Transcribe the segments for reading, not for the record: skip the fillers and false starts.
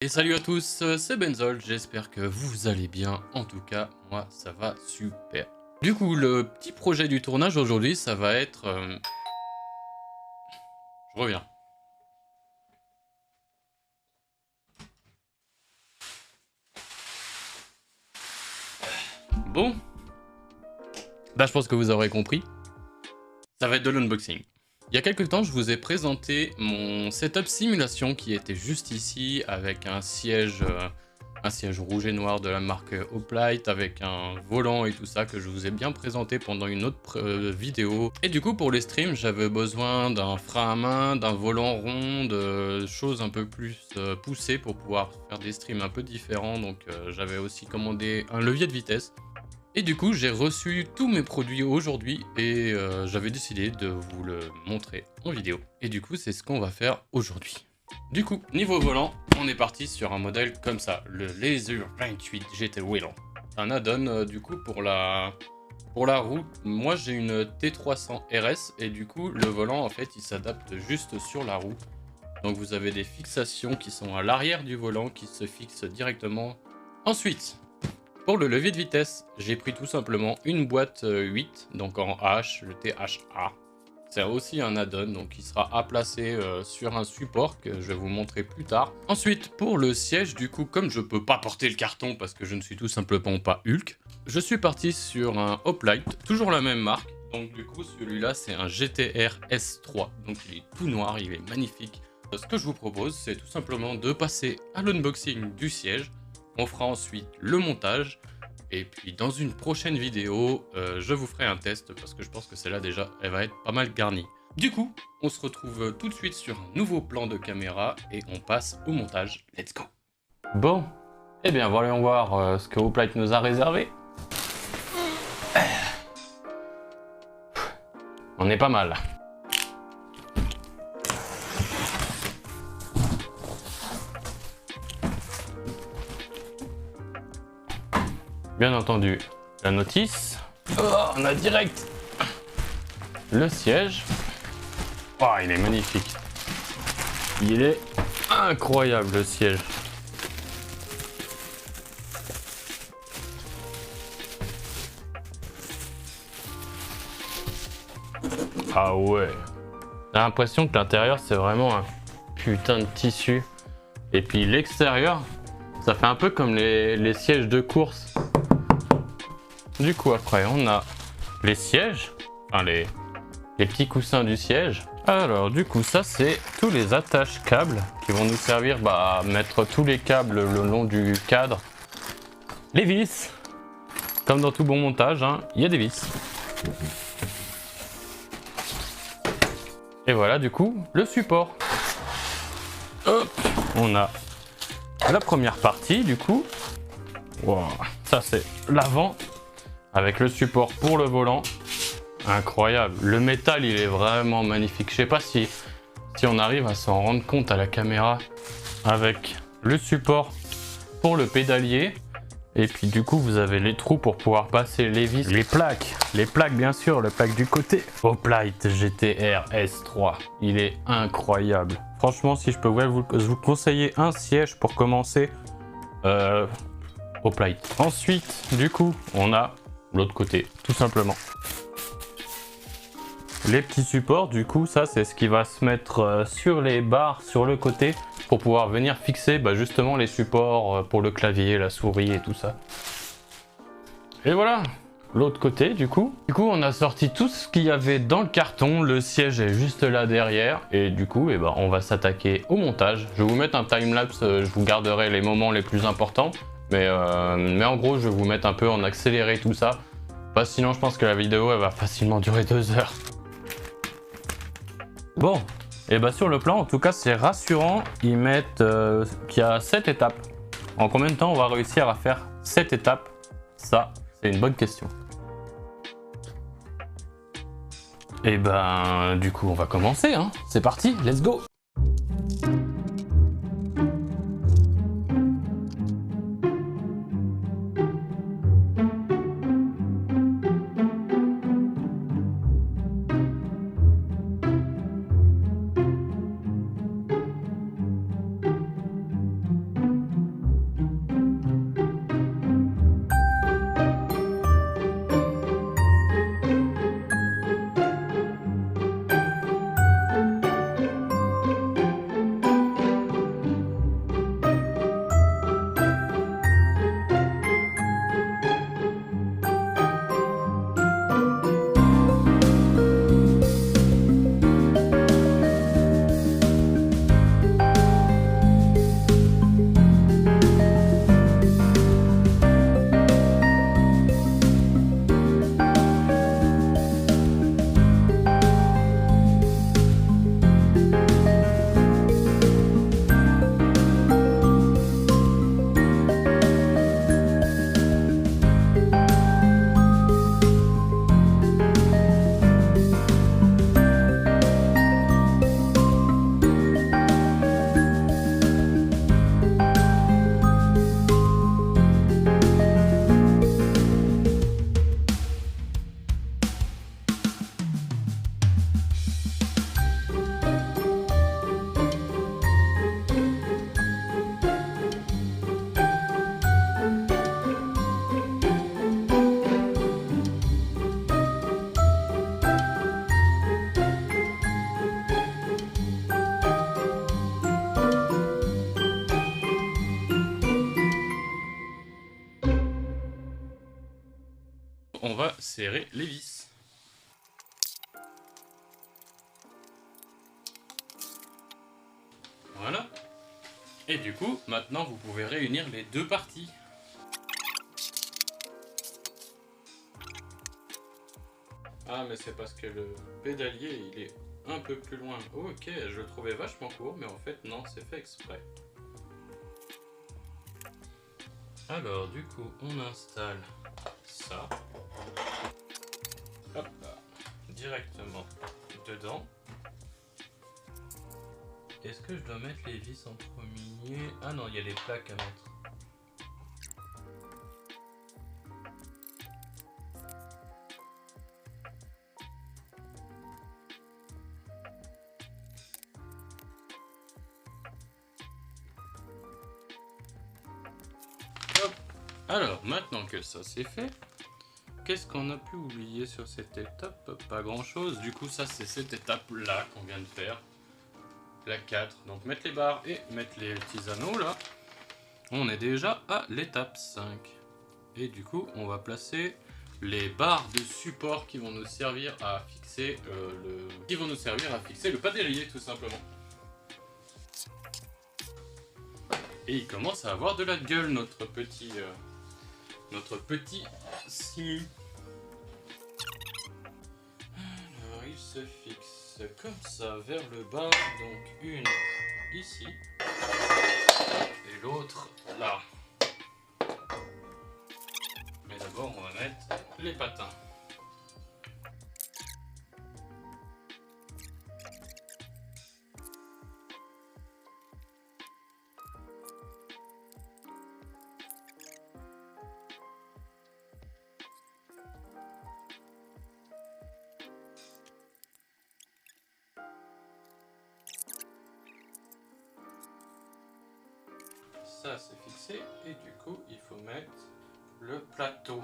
Et salut à tous, c'est Benzol, j'espère que vous allez bien, en tout cas, moi ça va super. Du coup, le petit projet du tournage aujourd'hui, ça va être... Je reviens. Bon, bah je pense que vous aurez compris, ça va être de l'unboxing. Il y a quelques temps, je vous ai présenté mon setup simulation qui était juste ici, avec un siège rouge et noir de la marque Hoplite, avec un volant et tout ça que je vous ai bien présenté pendant une autre vidéo. Et du coup, pour les streams, j'avais besoin d'un frein à main, d'un volant rond, de choses un peu plus poussées pour pouvoir faire des streams un peu différents. Donc j'avais aussi commandé un levier de vitesse. Et du coup, j'ai reçu tous mes produits aujourd'hui et j'avais décidé de vous le montrer en vidéo. Et du coup, c'est ce qu'on va faire aujourd'hui. Du coup, niveau volant, on est parti sur un modèle comme ça, le Laser 28 GT Wheeler. Un add-on du coup pour la roue. Moi, j'ai une T300 RS et du coup, le volant en fait, il s'adapte juste sur la roue. Donc vous avez des fixations qui sont à l'arrière du volant qui se fixent directement. Ensuite, pour le levier de vitesse, j'ai pris tout simplement une boîte 8, donc en H, le THA. C'est aussi un add-on, donc il sera à placer sur un support que je vais vous montrer plus tard. Ensuite, pour le siège, du coup, comme je peux pas porter le carton parce que je ne suis tout simplement pas Hulk, je suis parti sur un Hoplite, toujours la même marque. Donc du coup, celui-là, c'est un GTR S3, donc il est tout noir, il est magnifique. Ce que je vous propose, c'est tout simplement de passer à l'unboxing du siège. On fera ensuite le montage. Et puis dans une prochaine vidéo, je vous ferai un test parce que je pense que celle-là déjà, elle va être pas mal garnie. Du coup, on se retrouve tout de suite sur un nouveau plan de caméra et on passe au montage. Let's go! Bon, eh bien voyons voir ce que Hoplite nous a réservé. On est pas mal. Bien entendu, la notice. Oh, on a direct le siège. Oh, il est magnifique. Il est incroyable, le siège. Ah ouais. J'ai l'impression que l'intérieur, c'est vraiment un putain de tissu. Et puis l'extérieur, ça fait un peu comme les sièges de course. Du coup, après, on a les sièges, enfin les petits coussins du siège. Alors, du coup, ça, c'est tous les attaches câbles qui vont nous servir à mettre tous les câbles le long du cadre. Les vis, comme dans tout bon montage, hein, il y a des vis. Et voilà, du coup, le support. Hop, on a la première partie, du coup. Wow, ça, c'est l'avant. Avec le support pour le volant, incroyable. Le métal, il est vraiment magnifique. Je sais pas si on arrive à s'en rendre compte à la caméra avec le support pour le pédalier. Et puis du coup, vous avez les trous pour pouvoir passer les vis, les plaques bien sûr, le plaque du côté. Hoplite GTR S3, il est incroyable. Franchement, si je peux vous conseiller un siège pour commencer, Hoplite. Ensuite, du coup, on a l'autre côté, tout simplement. Les petits supports, du coup, ça c'est ce qui va se mettre sur les barres sur le côté pour pouvoir venir fixer justement les supports pour le clavier, la souris et tout ça. Et voilà, l'autre côté du coup. On a sorti tout ce qu'il y avait dans le carton, le siège est juste là derrière et du coup on va s'attaquer au montage. Je vais vous mettre un timelapse, je vous garderai les moments les plus importants. Mais en gros, je vais vous mettre un peu en accéléré tout ça. Sinon, je pense que la vidéo, elle va facilement durer 2 heures. Bon, et sur le plan, en tout cas, c'est rassurant. Ils mettent qu'il y a 7 étapes. En combien de temps on va réussir à faire 7 étapes? Ça, c'est une bonne question. Et du coup, on va commencer, hein. C'est parti, let's go! On va serrer les vis. Voilà. Et du coup, maintenant vous pouvez réunir les deux parties. Ah mais c'est parce que le pédalier il est un peu plus loin. Oh, ok, je le trouvais vachement court, mais en fait non, c'est fait exprès. Alors du coup, on installe ça. Hop là, directement dedans. Est-ce que je dois mettre les vis en premier? Ah non, il y a les plaques à mettre. Hop. Alors, maintenant que ça c'est fait, qu'est-ce qu'on a pu oublier sur cette étape? Pas grand chose. Du coup, ça c'est cette étape là qu'on vient de faire. La 4. Donc mettre les barres et mettre les petits anneaux là. On est déjà à l'étape 5. Et du coup, on va placer les barres de support qui vont nous servir à fixer le pédalier tout simplement. Et il commence à avoir de la gueule notre petit simu. Alors il se fixe comme ça vers le bas, donc une ici et l'autre là. Mais d'abord on va mettre les patins. Ça c'est fixé et du coup il faut mettre le plateau.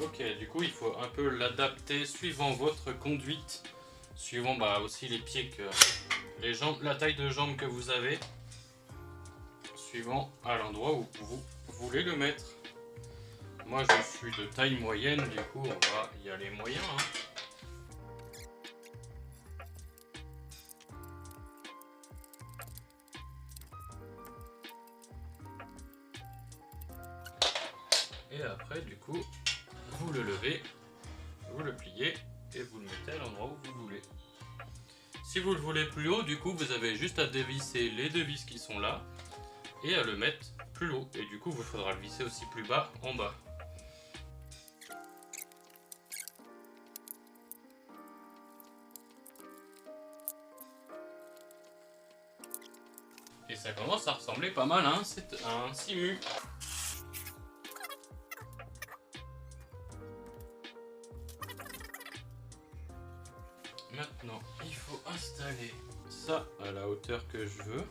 Ok, du coup il faut un peu l'adapter suivant votre conduite, suivant aussi les pieds que les jambes, la taille de jambes que vous avez, suivant à l'endroit où vous voulez le mettre. Moi je suis de taille moyenne, du coup on va y aller moyen. Et après du coup vous le levez, vous le pliez et vous le mettez à l'endroit où vous voulez. Si vous le voulez plus haut, du coup vous avez juste à dévisser les deux vis qui sont là et à le mettre plus haut. Et du coup vous faudra le visser aussi plus bas en bas. Et ça commence à ressembler pas mal hein, c'est un simu. Maintenant, il faut installer ça à la hauteur que je veux.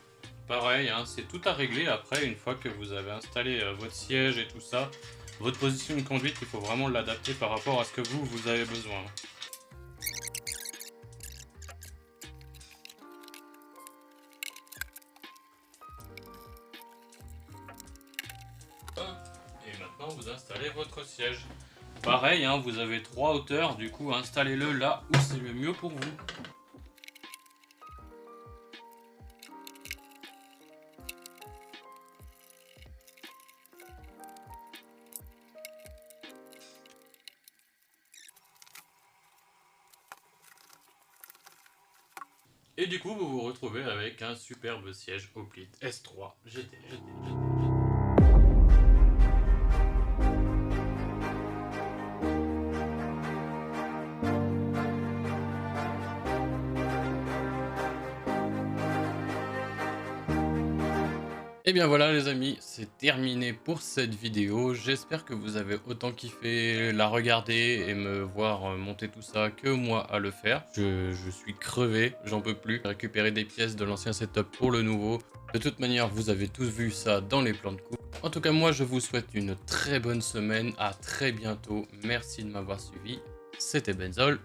Pareil, hein, c'est tout à régler après, une fois que vous avez installé votre siège et tout ça. Votre position de conduite, il faut vraiment l'adapter par rapport à ce que vous avez besoin. Et maintenant, vous installez votre siège. Pareil, hein, vous avez 3 hauteurs, du coup installez-le là où c'est le mieux pour vous. Et du coup, vous vous retrouvez avec un superbe siège Hoplite S3 GT. Et bien voilà les amis, c'est terminé pour cette vidéo. J'espère que vous avez autant kiffé la regarder et me voir monter tout ça que moi à le faire. Je suis crevé, j'en peux plus. Récupérer des pièces de l'ancien setup pour le nouveau. De toute manière, vous avez tous vu ça dans les plans de coupe. En tout cas, moi je vous souhaite une très bonne semaine. À très bientôt. Merci de m'avoir suivi. C'était Benzol.